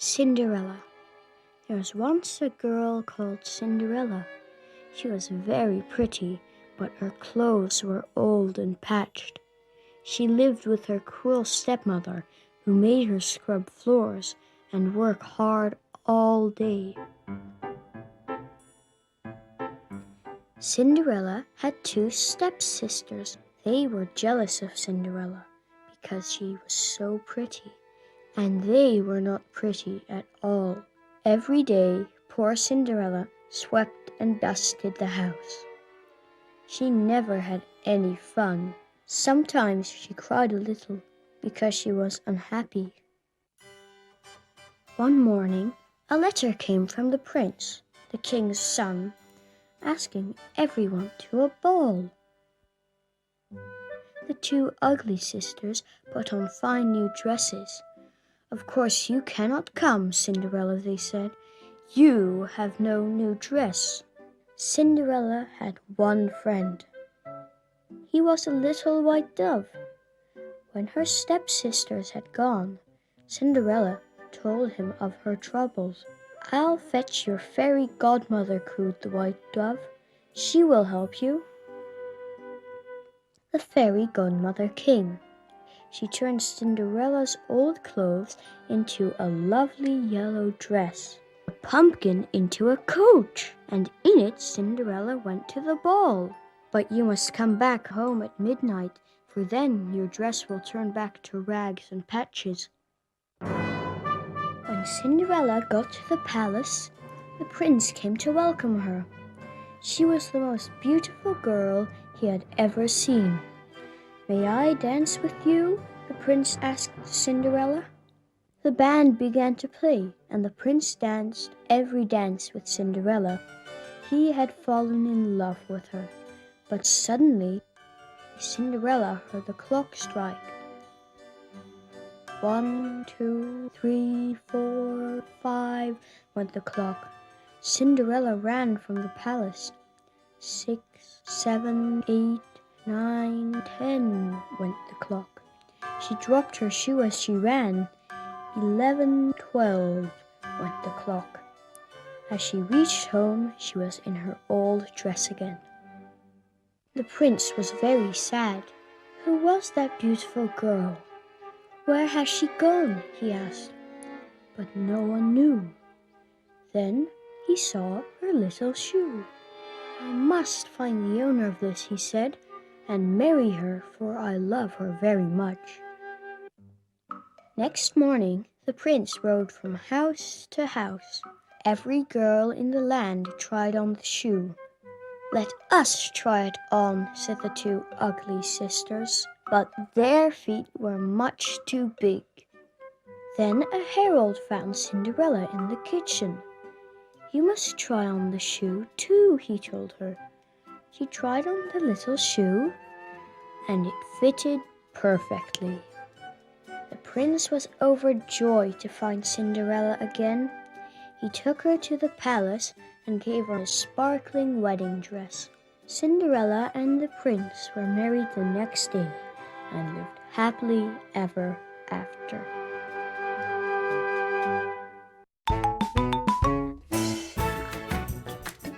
Cinderella. There was once a girl called Cinderella. She was very pretty, but her clothes were old and patched. She lived with her cruel stepmother, who made her scrub floors and work hard all day. Cinderella had two stepsisters. They were jealous of Cinderella because she was so pretty, and they were not pretty at all. Every day, poor Cinderella swept and dusted the house. She never had any fun. Sometimes she cried a little because she was unhappy. One morning, a letter came from the prince, the king's son, asking everyone to a ball. The two ugly sisters put on fine new dresses. "Of course you cannot come, Cinderella," they said. "You have no new dress." Cinderella had one friend. He was a little white dove. When her stepsisters had gone, Cinderella told him of her troubles. "I'll fetch your fairy godmother," cooed the white dove. "She will help you." The fairy godmother came. She turned Cinderella's old clothes into a lovely yellow dress, a pumpkin into a coach, and in it Cinderella went to the ball. "But you must come back home at midnight, for then your dress will turn back to rags and patches." When Cinderella got to the palace, the prince came to welcome her. She was the most beautiful girl he had ever seen. "May I dance with you?" the prince asked Cinderella. The band began to play, and the prince danced every dance with Cinderella. He had fallen in love with her, but suddenly Cinderella heard the clock strike. 1, 2, 3, 4, 5 went the clock. Cinderella ran from the palace. 6, 7, 8, 9, 10 went the clock. She dropped her shoe as she ran. 11, 12 went the clock. As she reached home, she was in her old dress again. The prince was very sad. Who was that beautiful girl? Where has she gone? He asked. But no one knew. Then he saw her little shoe. "I must find the owner of this," he said, "and marry her, for I love her very much." Next morning, the prince rode from house to house. Every girl in the land tried on the shoe. "Let us try it on," said the two ugly sisters, but their feet were much too big. Then a herald found Cinderella in the kitchen. "You must try on the shoe too," he told her. She tried on the little shoe, and it fitted perfectly. The prince was overjoyed to find Cinderella again. He took her to the palace and gave her a sparkling wedding dress. Cinderella and the prince were married the next day and lived happily ever after.